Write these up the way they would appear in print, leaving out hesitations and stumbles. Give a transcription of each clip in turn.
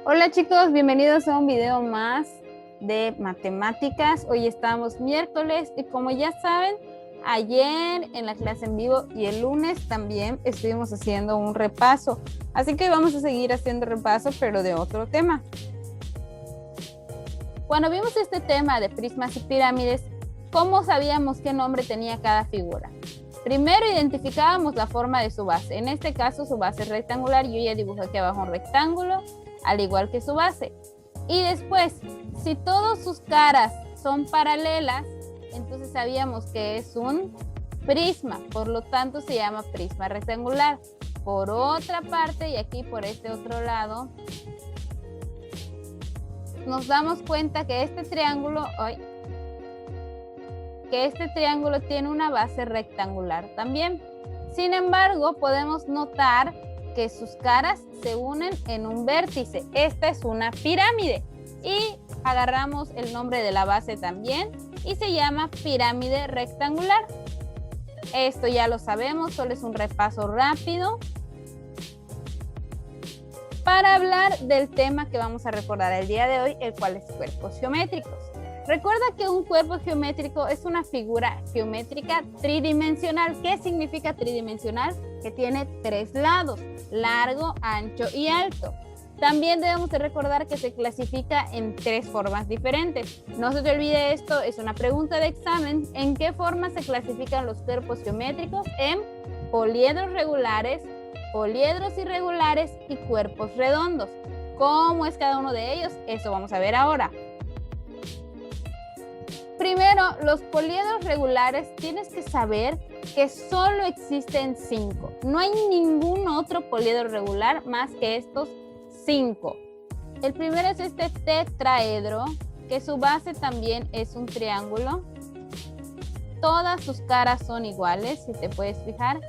Hola chicos, bienvenidos a un video más de matemáticas. Hoy estamos miércoles y como ya saben, ayer en la clase en vivo y el lunes también estuvimos haciendo un repaso. Así que vamos a seguir haciendo repaso, pero de otro tema. Cuando vimos este tema de prismas y pirámides, ¿cómo sabíamos qué nombre tenía cada figura? Primero identificábamos la forma de su base. En este caso su base es rectangular. Yo ya dibujé aquí abajo un rectángulo, al igual que su base. Y después, si todas sus caras son paralelas, entonces sabíamos que es un prisma. Por lo tanto, se llama prisma rectangular. Por otra parte, y aquí por este otro lado, nos damos cuenta que este triángulo tiene una base rectangular también. Sin embargo, podemos notar que sus caras se unen en un vértice. Esta es una pirámide y agarramos el nombre de la base también y se llama pirámide rectangular. Esto ya lo sabemos, solo es un repaso rápido para hablar del tema que vamos a recordar el día de hoy, el cual es cuerpos geométricos. Recuerda que un cuerpo geométrico es una figura geométrica tridimensional. ¿Qué significa tridimensional? Que tiene tres lados: largo, ancho y alto. También debemos de recordar que se clasifica en tres formas diferentes. No se te olvide esto, es una pregunta de examen. ¿En qué forma se clasifican los cuerpos geométricos? En poliedros regulares, poliedros irregulares y cuerpos redondos. ¿Cómo es cada uno de ellos? Eso vamos a ver ahora. Primero, los poliedros regulares tienes que saber que solo existen 5. No hay ningún otro poliedro regular más que estos 5. El primero es este tetraedro, que su base también es un triángulo. Todas sus caras son iguales, si te puedes fijar.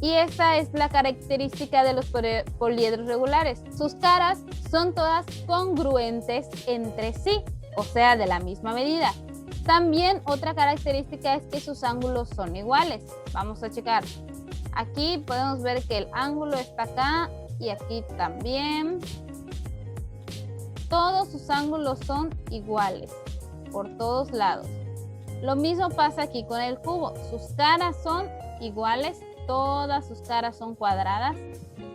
Y esta es la característica de los poliedros regulares. Sus caras son todas congruentes entre sí, o sea, de la misma medida. También otra característica es que sus ángulos son iguales. Vamos a checar. Aquí podemos ver que el ángulo está acá y aquí también. Todos sus ángulos son iguales por todos lados. Lo mismo pasa aquí con el cubo. Sus caras son iguales, todas sus caras son cuadradas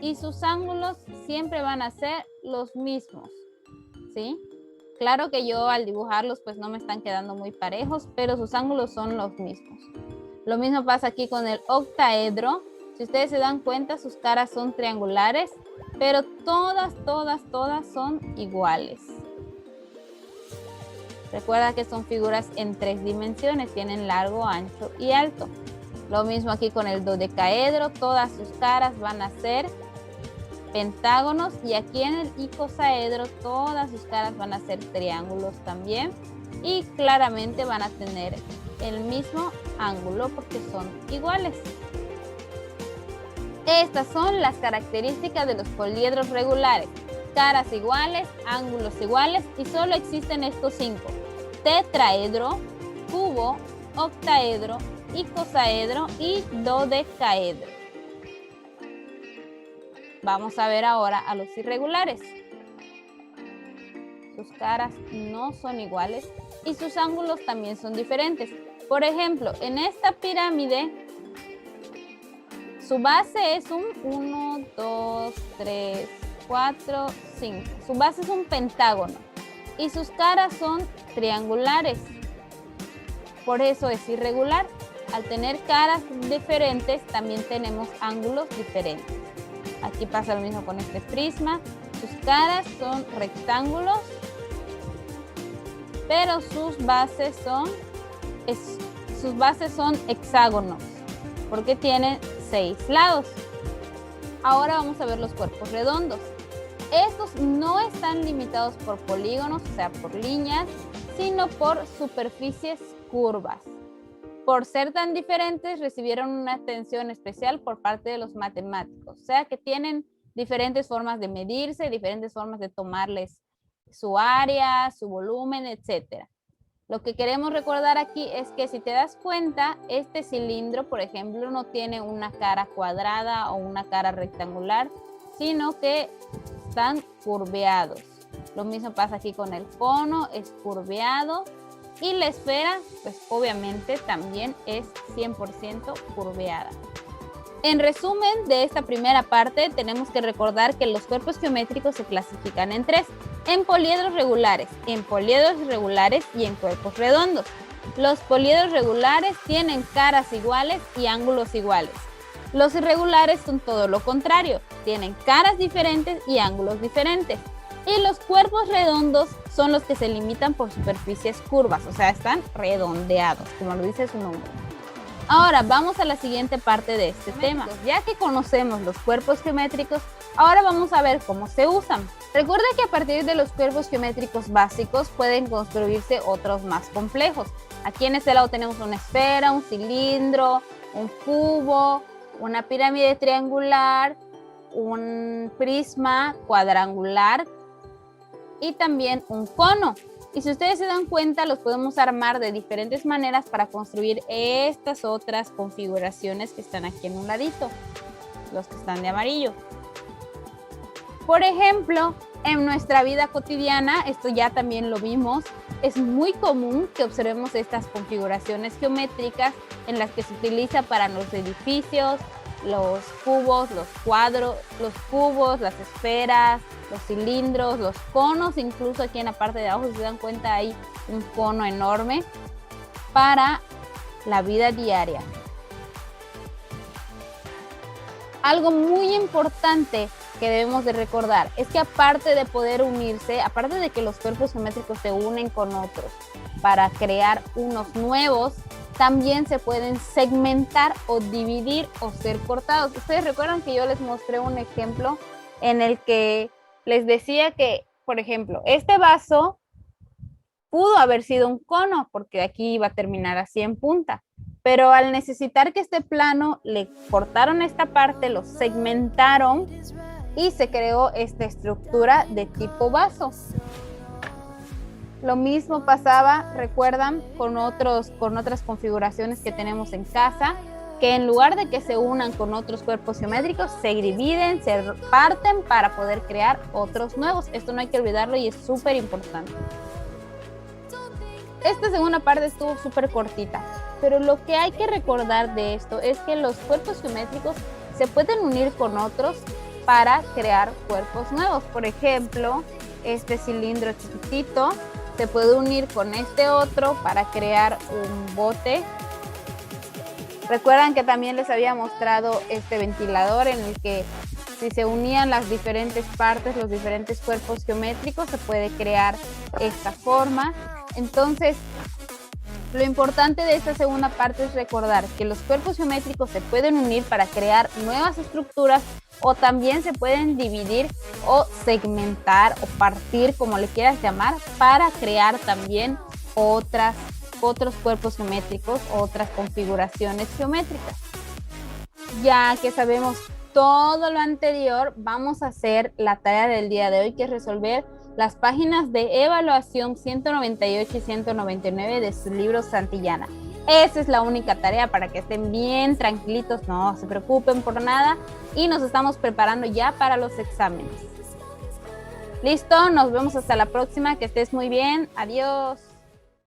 y sus ángulos siempre van a ser los mismos, ¿sí? Claro que yo al dibujarlos pues no me están quedando muy parejos, pero sus ángulos son los mismos. Lo mismo pasa aquí con el octaedro. Si ustedes se dan cuenta, sus caras son triangulares, pero todas son iguales. Recuerda que son figuras en tres dimensiones, tienen largo, ancho y alto. Lo mismo aquí con el dodecaedro, todas sus caras van a ser pentágonos, y aquí en el icosaedro todas sus caras van a ser triángulos también, y claramente van a tener el mismo ángulo porque son iguales. Estas son las características de los poliedros regulares: caras iguales, ángulos iguales, y solo existen estos 5: tetraedro, cubo, octaedro, icosaedro y dodecaedro. Vamos a ver ahora a los irregulares. Sus caras no son iguales y sus ángulos también son diferentes. Por ejemplo, en esta pirámide, su base es un 1, 2, 3, 4, 5. Su base es un pentágono y sus caras son triangulares. Por eso es irregular. Al tener caras diferentes, también tenemos ángulos diferentes. Aquí pasa lo mismo con este prisma. Sus caras son rectángulos, pero sus bases son hexágonos, porque tienen 6 lados. Ahora vamos a ver los cuerpos redondos. Estos no están limitados por polígonos, o sea, por líneas, sino por superficies curvas. Por ser tan diferentes, recibieron una atención especial por parte de los matemáticos. O sea, que tienen diferentes formas de medirse, diferentes formas de tomarles su área, su volumen, etc. Lo que queremos recordar aquí es que si te das cuenta, este cilindro, por ejemplo, no tiene una cara cuadrada o una cara rectangular, sino que están curveados. Lo mismo pasa aquí con el cono, es curveado. Y la esfera, pues obviamente también es 100% curveada. En resumen de esta primera parte, tenemos que recordar que los cuerpos geométricos se clasifican en tres: en poliedros regulares, en poliedros irregulares y en cuerpos redondos. Los poliedros regulares tienen caras iguales y ángulos iguales. Los irregulares son todo lo contrario, tienen caras diferentes y ángulos diferentes. Y los cuerpos redondos son los que se limitan por superficies curvas, o sea, están redondeados, como lo dice su nombre. Ahora vamos a la siguiente parte de este tema. Ya que conocemos los cuerpos geométricos, ahora vamos a ver cómo se usan. Recuerda que a partir de los cuerpos geométricos básicos pueden construirse otros más complejos. Aquí en este lado tenemos una esfera, un cilindro, un cubo, una pirámide triangular, un prisma cuadrangular y también un cono. Y si ustedes se dan cuenta, los podemos armar de diferentes maneras para construir estas otras configuraciones que están aquí en un ladito, los que están de amarillo. Por ejemplo, en nuestra vida cotidiana, esto ya también lo vimos, es muy común que observemos estas configuraciones geométricas en las que se utiliza para los edificios, los cubos, los cuadros, los cubos, las esferas, los cilindros, los conos, incluso aquí en la parte de abajo, si se dan cuenta, hay un cono enorme para la vida diaria. Algo muy importante que debemos de recordar es que aparte de poder unirse, aparte de que los cuerpos geométricos se unen con otros para crear unos nuevos, también se pueden segmentar o dividir o ser cortados. Ustedes recuerdan que yo les mostré un ejemplo en el que les decía que, por ejemplo, este vaso pudo haber sido un cono porque aquí iba a terminar así en punta, pero al necesitar que este plano le cortaron esta parte, lo segmentaron y se creó esta estructura de tipo vaso. Lo mismo pasaba, recuerdan, con otras configuraciones que tenemos en casa, que en lugar de que se unan con otros cuerpos geométricos, se dividen, se parten para poder crear otros nuevos. Esto no hay que olvidarlo y es súper importante. Esta segunda parte estuvo súper cortita, pero lo que hay que recordar de esto es que los cuerpos geométricos se pueden unir con otros para crear cuerpos nuevos. Por ejemplo, este cilindro chiquitito se puede unir con este otro para crear un bote. Recuerdan que también les había mostrado este ventilador en el que si se unían las diferentes partes, los diferentes cuerpos geométricos, se puede crear esta forma. Entonces, lo importante de esta segunda parte es recordar que los cuerpos geométricos se pueden unir para crear nuevas estructuras o también se pueden dividir o segmentar o partir, como le quieras llamar, para crear también otros cuerpos geométricos, otras configuraciones geométricas. Ya que sabemos todo lo anterior, vamos a hacer la tarea del día de hoy, que es resolver las páginas de evaluación 198 y 199 de su libro Santillana. Esa es la única tarea para que estén bien tranquilitos, no se preocupen por nada y nos estamos preparando ya para los exámenes. Listo, nos vemos hasta la próxima, que estés muy bien, adiós.